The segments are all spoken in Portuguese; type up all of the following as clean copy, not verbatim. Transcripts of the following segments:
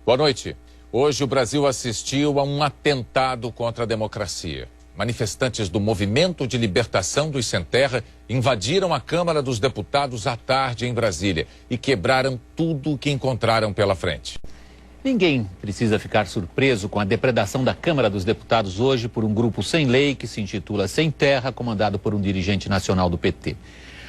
Boa noite. Hoje o Brasil assistiu a um atentado contra a democracia. Manifestantes do Movimento de Libertação dos Sem Terra invadiram a Câmara dos Deputados à tarde em Brasília e quebraram tudo o que encontraram pela frente. Ninguém precisa ficar surpreso com a depredação da Câmara dos Deputados hoje por um grupo sem lei que se intitula Sem Terra, comandado por um dirigente nacional do PT.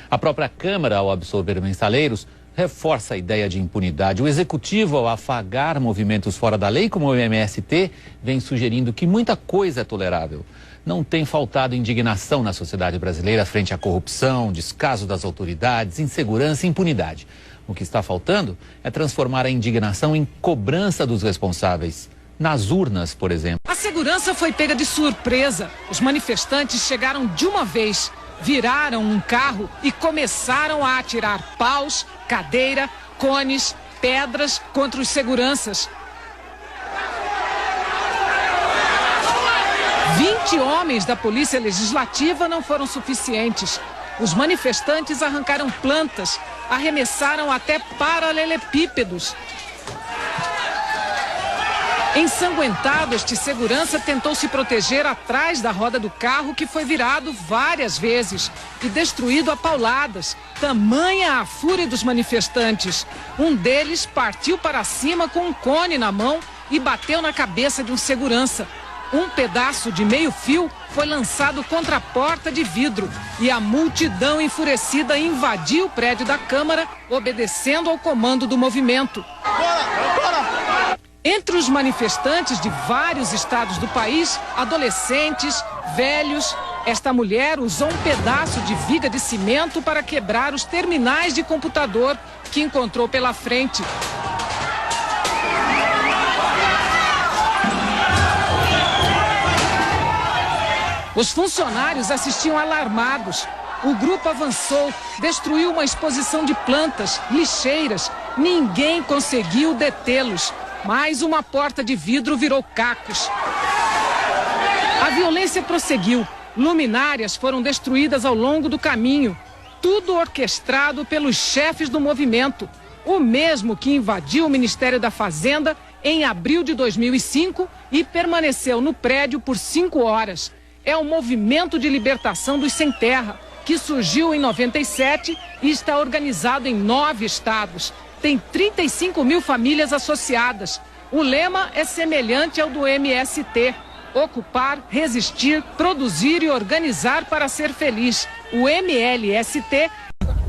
A própria Câmara, ao absorver mensaleiros, reforça a ideia de impunidade. O Executivo, ao afagar movimentos fora da lei, como o MST, vem sugerindo que muita coisa é tolerável. Não tem faltado indignação na sociedade brasileira frente à corrupção, descaso das autoridades, insegurança e impunidade. O que está faltando é transformar a indignação em cobrança dos responsáveis. Nas urnas, por exemplo. A segurança foi pega de surpresa. Os manifestantes chegaram de uma vez, viraram um carro e começaram a atirar paus, cadeira, cones, pedras contra os seguranças. 20 homens da Polícia Legislativa não foram suficientes. Os manifestantes arrancaram plantas, arremessaram até paralelepípedos. Ensanguentado, este segurança tentou se proteger atrás da roda do carro, que foi virado várias vezes e destruído a pauladas. Tamanha a fúria dos manifestantes. Um deles partiu para cima com um cone na mão e bateu na cabeça de um segurança. Um pedaço de meio fio foi lançado contra a porta de vidro e a multidão enfurecida invadiu o prédio da Câmara, obedecendo ao comando do movimento. Entre os manifestantes de vários estados do país, adolescentes, velhos, esta mulher usou um pedaço de viga de cimento para quebrar os terminais de computador que encontrou pela frente. Os funcionários assistiam alarmados. O grupo avançou, destruiu uma exposição de plantas, lixeiras. Ninguém conseguiu detê-los. Mais uma porta de vidro virou cacos. A violência prosseguiu. Luminárias foram destruídas ao longo do caminho. Tudo orquestrado pelos chefes do movimento. O mesmo que invadiu o Ministério da Fazenda em abril de 2005 e permaneceu no prédio por 5 horas. É o Movimento de Libertação dos Sem Terra, que surgiu em 97 e está organizado em 9 estados. Tem 35 mil famílias associadas. O lema é semelhante ao do MST: ocupar, resistir, produzir e organizar para ser feliz. O MLST.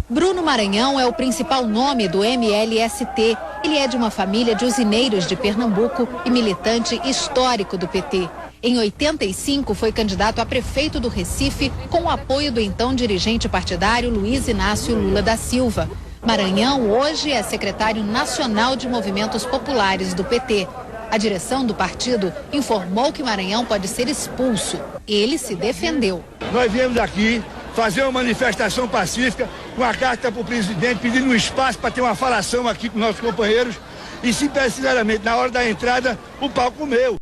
Bruno Maranhão é o principal nome do MLST. Ele é de uma família de usineiros de Pernambuco e militante histórico do PT. Em 85, foi candidato a prefeito do Recife com o apoio do então dirigente partidário Luiz Inácio Lula da Silva. Maranhão hoje é secretário nacional de movimentos populares do PT. A direção do partido informou que Maranhão pode ser expulso. Ele se defendeu. Nós viemos aqui fazer uma manifestação pacífica com a carta para o presidente pedindo um espaço para ter uma falação aqui com nossos companheiros e, sinceramente, na hora da entrada, o pau comeu.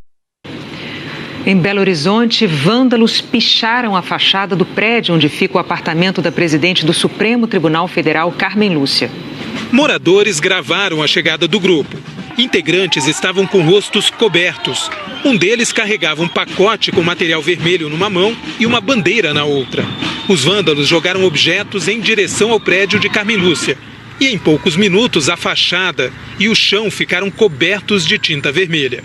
Em Belo Horizonte, vândalos picharam a fachada do prédio onde fica o apartamento da presidente do Supremo Tribunal Federal, Carmen Lúcia. Moradores gravaram a chegada do grupo. Integrantes estavam com rostos cobertos. Um deles carregava um pacote com material vermelho numa mão e uma bandeira na outra. Os vândalos jogaram objetos em direção ao prédio de Carmen Lúcia. E em poucos minutos, a fachada e o chão ficaram cobertos de tinta vermelha.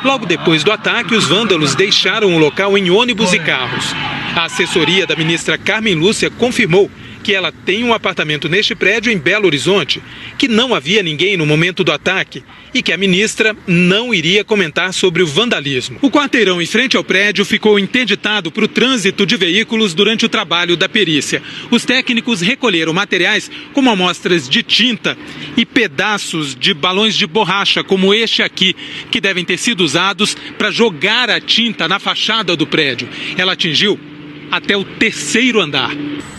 Logo depois do ataque, os vândalos deixaram o local em ônibus e carros. A assessoria da ministra Carmen Lúcia confirmou que ela tem um apartamento neste prédio em Belo Horizonte, que não havia ninguém no momento do ataque e que a ministra não iria comentar sobre o vandalismo. O quarteirão em frente ao prédio ficou interditado para o trânsito de veículos durante o trabalho da perícia. Os técnicos recolheram materiais como amostras de tinta e pedaços de balões de borracha, como este aqui, que devem ter sido usados para jogar a tinta na fachada do prédio. Ela atingiu até o 3º andar.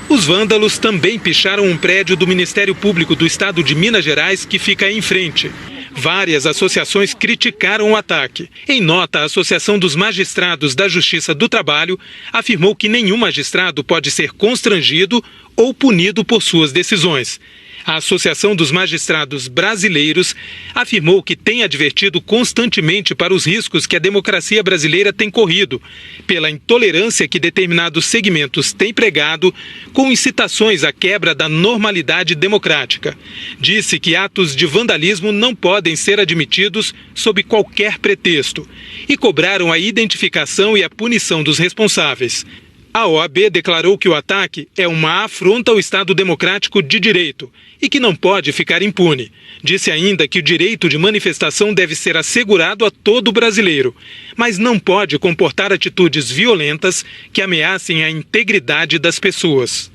Os vândalos também picharam um prédio do Ministério Público do Estado de Minas Gerais, que fica em frente. Várias associações criticaram o ataque. Em nota, a Associação dos Magistrados da Justiça do Trabalho afirmou que nenhum magistrado pode ser constrangido ou punido por suas decisões. A Associação dos Magistrados Brasileiros afirmou que tem advertido constantemente para os riscos que a democracia brasileira tem corrido, pela intolerância que determinados segmentos têm pregado, com incitações à quebra da normalidade democrática. Disse que atos de vandalismo não podem ser admitidos sob qualquer pretexto e cobraram a identificação e a punição dos responsáveis. A OAB declarou que o ataque é uma afronta ao Estado Democrático de Direito e que não pode ficar impune. Disse ainda que o direito de manifestação deve ser assegurado a todo brasileiro, mas não pode comportar atitudes violentas que ameacem a integridade das pessoas.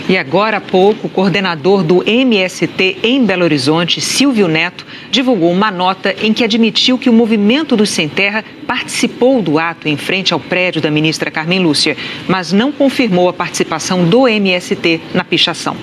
E agora há pouco, o coordenador do MST em Belo Horizonte, Silvio Neto, divulgou uma nota em que admitiu que o Movimento dos Sem Terra participou do ato em frente ao prédio da ministra Carmen Lúcia, mas não confirmou a participação do MST na pichação.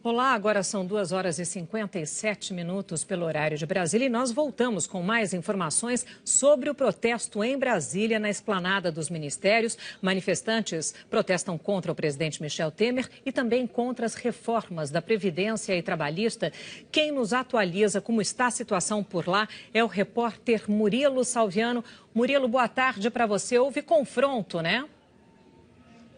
Olá, agora são 2h57 pelo horário de Brasília e nós voltamos com mais informações sobre o protesto em Brasília, na esplanada dos ministérios. Manifestantes protestam contra o presidente Michel Temer e também contra as reformas da Previdência e Trabalhista. Quem nos atualiza como está a situação por lá é o repórter Murilo Salviano. Murilo, boa tarde para você. Houve confronto, né?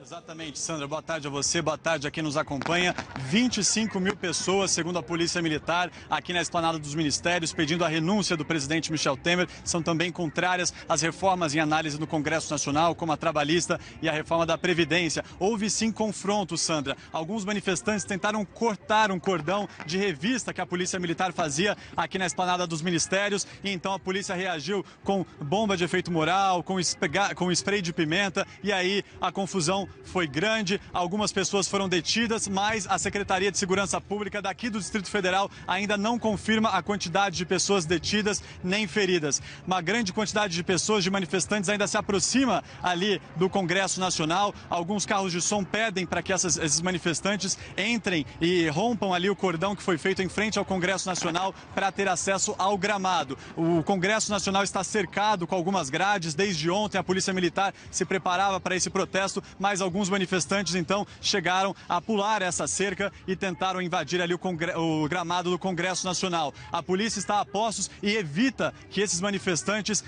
Exatamente, Sandra. Boa tarde a você, boa tarde a quem nos acompanha. 25 mil pessoas, segundo a Polícia Militar, aqui na esplanada dos ministérios, pedindo a renúncia do presidente Michel Temer. São também contrárias às reformas em análise no Congresso Nacional, como a trabalhista e a reforma da Previdência. Houve sim confronto, Sandra. Alguns manifestantes tentaram cortar um cordão de revista que a Polícia Militar fazia aqui na esplanada dos ministérios. E então a polícia reagiu com bomba de efeito moral, com spray de pimenta. E aí a confusão foi grande, algumas pessoas foram detidas, mas a Secretaria de Segurança Pública daqui do Distrito Federal ainda não confirma a quantidade de pessoas detidas nem feridas. Uma grande quantidade de pessoas, de manifestantes, ainda se aproxima ali do Congresso Nacional. Alguns carros de som pedem para que esses manifestantes entrem e rompam ali o cordão que foi feito em frente ao Congresso Nacional para ter acesso ao gramado. O Congresso Nacional está cercado com algumas grades. Desde ontem a Polícia Militar se preparava para esse protesto, mas alguns manifestantes, então, chegaram a pular essa cerca e tentaram invadir ali o gramado do Congresso Nacional. A polícia está a postos e evita que esses manifestantes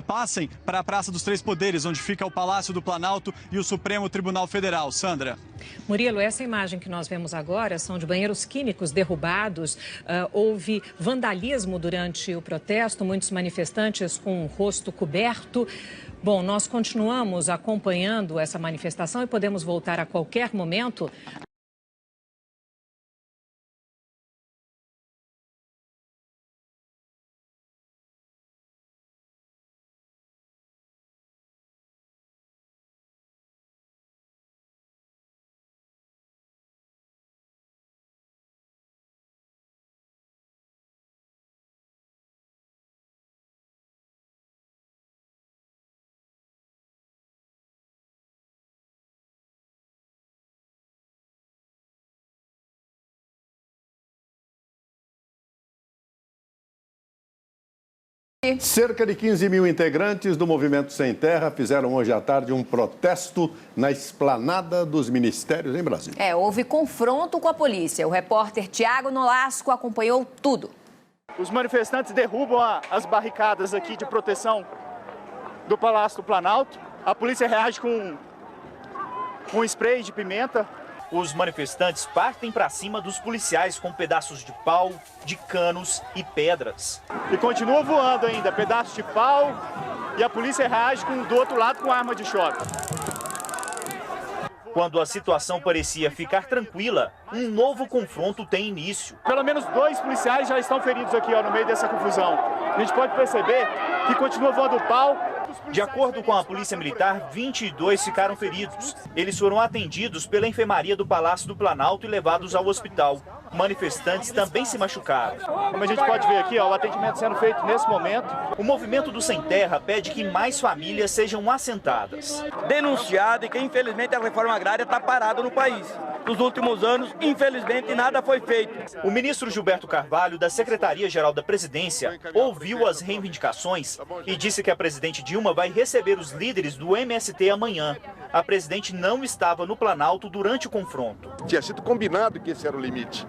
passem para a Praça dos Três Poderes, onde fica o Palácio do Planalto e o Supremo Tribunal Federal. Sandra. Murilo, essa imagem que nós vemos agora são de banheiros químicos derrubados. Houve vandalismo durante o protesto, muitos manifestantes com o rosto coberto. Bom, nós continuamos acompanhando essa manifestação e podemos voltar a qualquer momento. Cerca de 15 mil integrantes do Movimento Sem Terra fizeram hoje à tarde um protesto na esplanada dos ministérios em Brasília. Houve confronto com a polícia. O repórter Tiago Nolasco acompanhou tudo. Os manifestantes derrubam as barricadas aqui de proteção do Palácio do Planalto. A polícia reage com spray de pimenta. Os manifestantes partem para cima dos policiais com pedaços de pau, de canos e pedras. E continua voando ainda, pedaços de pau, e a polícia reage do outro lado com arma de choque. Quando a situação parecia ficar tranquila, um novo confronto tem início. Pelo menos 2 policiais já estão feridos aqui no meio dessa confusão. A gente pode perceber que continua voando pau. De acordo com a Polícia Militar, 22 ficaram feridos. Eles foram atendidos pela enfermaria do Palácio do Planalto e levados ao hospital. Manifestantes também se machucaram. Como a gente pode ver aqui, o atendimento sendo feito nesse momento. O Movimento do Sem Terra pede que mais famílias sejam assentadas. Denunciado e que infelizmente a reforma agrária está parada no país. nos últimos anos, infelizmente, nada foi feito. O ministro Gilberto Carvalho, da Secretaria-Geral da Presidência, ouviu as reivindicações e disse que a presidente Dilma vai receber os líderes do MST amanhã. A presidente não estava no Planalto durante o confronto. Tinha sido combinado que esse era o limite.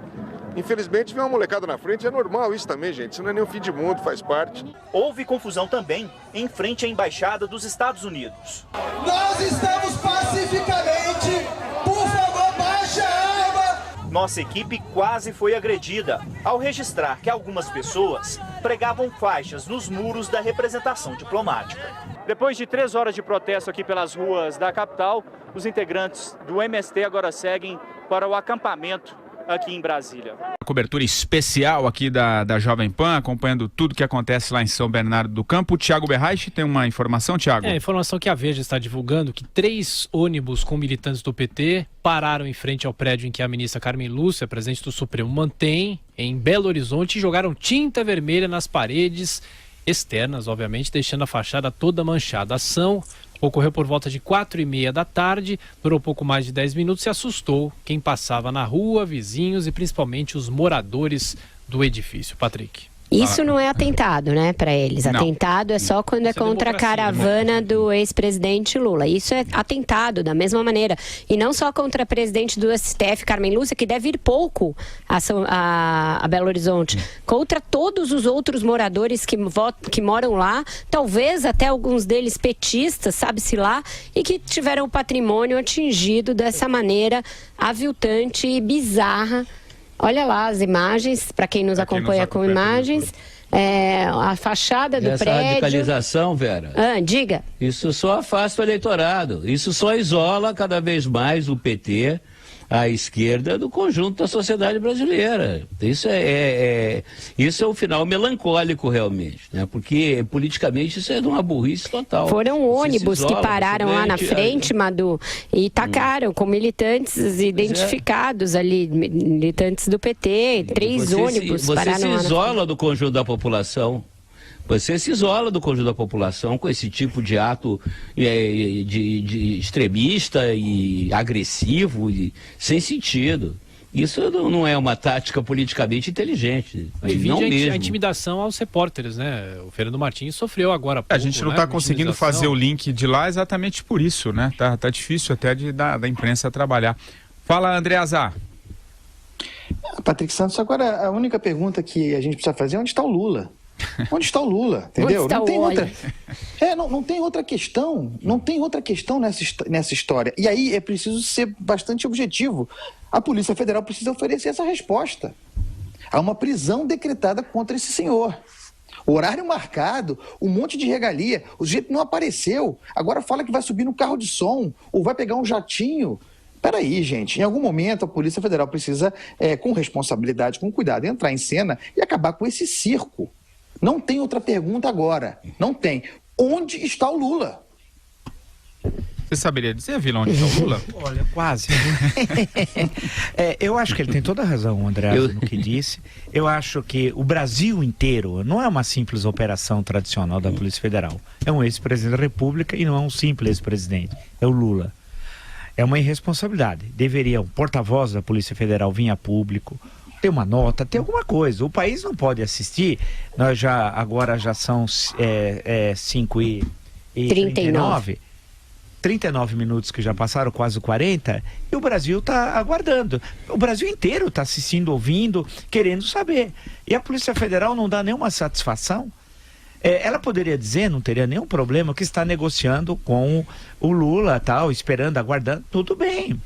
Infelizmente, vem uma molecada na frente, é normal isso também, gente. Isso não é nem o fim de mundo, faz parte. Houve confusão também em frente à Embaixada dos Estados Unidos. Nós estamos pacificamente, por favor, baixe a arma! Nossa equipe quase foi agredida ao registrar que algumas pessoas pregavam faixas nos muros da representação diplomática. Depois de 3 horas de protesto aqui pelas ruas da capital, os integrantes do MST agora seguem para o acampamento aqui em Brasília. Cobertura especial aqui da Jovem Pan, acompanhando tudo que acontece lá em São Bernardo do Campo. O Thiago Berraich tem uma informação, Thiago? A informação que a Veja está divulgando, que 3 ônibus com militantes do PT pararam em frente ao prédio em que a ministra Carmen Lúcia, presidente do Supremo, mantém, em Belo Horizonte, e jogaram tinta vermelha nas paredes externas, obviamente, deixando a fachada toda manchada. A ação ocorreu por volta de 4h30 da tarde, durou pouco mais de 10 minutos e assustou quem passava na rua, vizinhos e principalmente os moradores do edifício. Patrick. Isso não é atentado, né, para eles. Não. Atentado é só quando é contra a caravana do ex-presidente Lula. Isso é atentado da mesma maneira. E não só contra a presidente do STF, Carmen Lúcia, que deve ir pouco a Belo Horizonte. Contra todos os outros moradores que moram lá, talvez até alguns deles petistas, sabe-se lá, e que tiveram o patrimônio atingido dessa maneira aviltante e bizarra. Olha lá as imagens, para quem nos acompanha com imagens, a fachada do prédio. Essa radicalização, Vera, diga. Isso só afasta o eleitorado, isso só isola cada vez mais o PT, a esquerda, do conjunto da sociedade brasileira. Isso é um final melancólico, realmente, né? Porque politicamente isso é de uma burrice total. Foram ônibus que pararam lá na frente, Madu, e tacaram com militantes identificados ali, militantes do PT, 3 ônibus pararam lá. Você se isola do conjunto da população. Você se isola do conjunto da população com esse tipo de ato de extremista e agressivo e sem sentido. Isso não é uma tática politicamente inteligente. Divide a intimidação aos repórteres, né? O Fernando Martins sofreu agora há pouco, a gente não está conseguindo fazer o link de lá exatamente por isso, né? Tá difícil até da imprensa trabalhar. Fala, André Azar. Patrick Santos, agora a única pergunta que a gente precisa fazer é onde está o Lula? Onde está o Lula? Entendeu? Não tem outra. Não tem outra questão. Não tem outra questão nessa história. E aí é preciso ser bastante objetivo. A Polícia Federal precisa oferecer essa resposta. Há uma prisão decretada contra esse senhor. Horário marcado, um monte de regalia. O sujeito não apareceu. Agora fala que vai subir no carro de som ou vai pegar um jatinho. Peraí, gente, em algum momento a Polícia Federal precisa, com responsabilidade, com cuidado, entrar em cena e acabar com esse circo. Não tem outra pergunta agora. Não tem. Onde está o Lula? Você saberia dizer, Vila, onde está o Lula? Olha, quase. Eu acho que ele tem toda a razão, André, no que disse. Eu acho que o Brasil inteiro não é uma simples operação tradicional da Polícia Federal. É um ex-presidente da República e não é um simples ex-presidente. É o Lula. É uma irresponsabilidade. Deveria um porta-voz da Polícia Federal vir a público, ter uma nota, ter alguma coisa. O país não pode assistir. Nós agora já são 5h39. 39 minutos que já passaram, quase 40, e o Brasil está aguardando. O Brasil inteiro está assistindo, ouvindo, querendo saber. E a Polícia Federal não dá nenhuma satisfação. Ela poderia dizer, não teria nenhum problema, que está negociando com o Lula, tal, esperando, aguardando, tudo bem.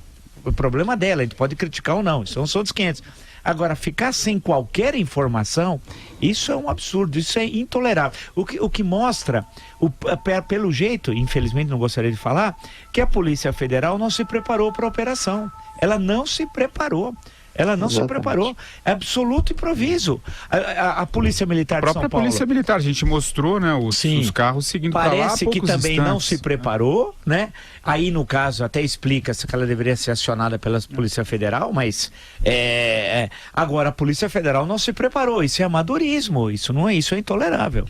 O problema dela, a gente pode criticar ou não, isso são outros 500. Agora, ficar sem qualquer informação, isso é um absurdo, isso é intolerável. O que mostra, pelo jeito, infelizmente não gostaria de falar, que a Polícia Federal não se preparou para a operação. Ela não se preparou. Ela não se preparou. É absoluto improviso. A Polícia Militar de São Paulo... A própria Polícia Militar, a gente mostrou, né, os carros seguindo para lá. Parece que também não se preparou, né? Aí, no caso, até explica-se que ela deveria ser acionada pela Polícia Federal, mas agora a Polícia Federal não se preparou. Isso é amadorismo, isso não é, isso é intolerável.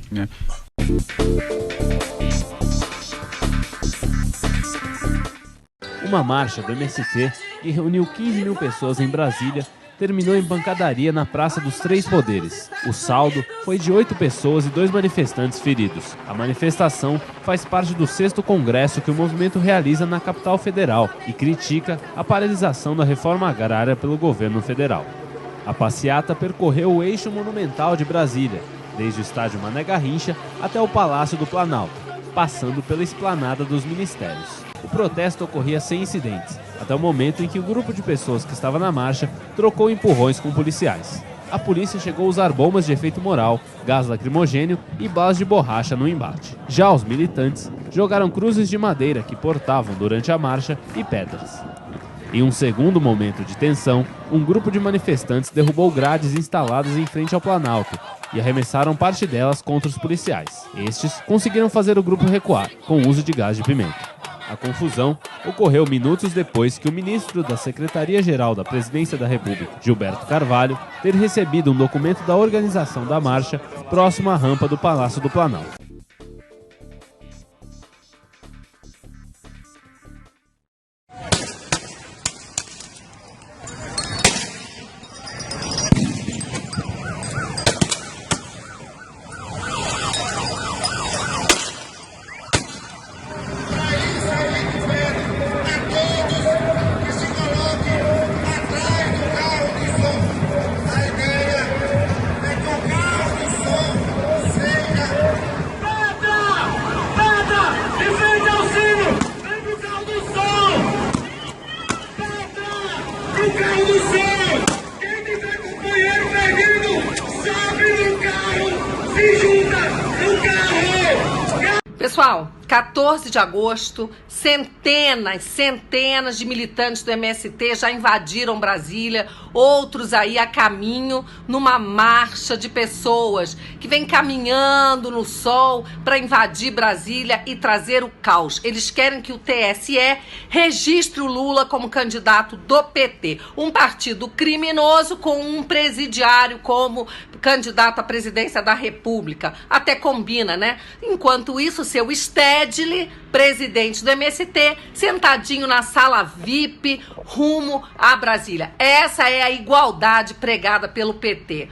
Uma marcha do MST que reuniu 15 mil pessoas em Brasília, terminou em pancadaria na Praça dos Três Poderes. O saldo foi de 8 pessoas e 2 manifestantes feridos. A manifestação faz parte do 6º congresso que o movimento realiza na capital federal e critica a paralisação da reforma agrária pelo governo federal. A passeata percorreu o eixo monumental de Brasília, desde o estádio Mané Garrincha até o Palácio do Planalto, passando pela esplanada dos ministérios. O protesto ocorria sem incidentes, até o momento em que o grupo de pessoas que estava na marcha trocou empurrões com policiais. A polícia chegou a usar bombas de efeito moral, gás lacrimogênio e balas de borracha no embate. Já os militantes jogaram cruzes de madeira que portavam durante a marcha e pedras. Em um segundo momento de tensão, um grupo de manifestantes derrubou grades instaladas em frente ao Planalto e arremessaram parte delas contra os policiais. Estes conseguiram fazer o grupo recuar, com o uso de gás de pimenta. A confusão ocorreu minutos depois que o ministro da Secretaria-Geral da Presidência da República, Gilberto Carvalho, ter recebido um documento da organização da marcha próximo à rampa do Palácio do Planalto. Pessoal, 14 de agosto, centenas de militantes do MST já invadiram Brasília, outros aí a caminho numa marcha de pessoas que vem caminhando no sol para invadir Brasília e trazer o caos. Eles querem que o TSE registre o Lula como candidato do PT, um partido criminoso com um presidiário como candidato à presidência da República. Até combina, né? Enquanto isso, seu Stedley, presidente do MST, sentadinho na sala VIP, rumo a Brasília. Essa é a igualdade pregada pelo PT.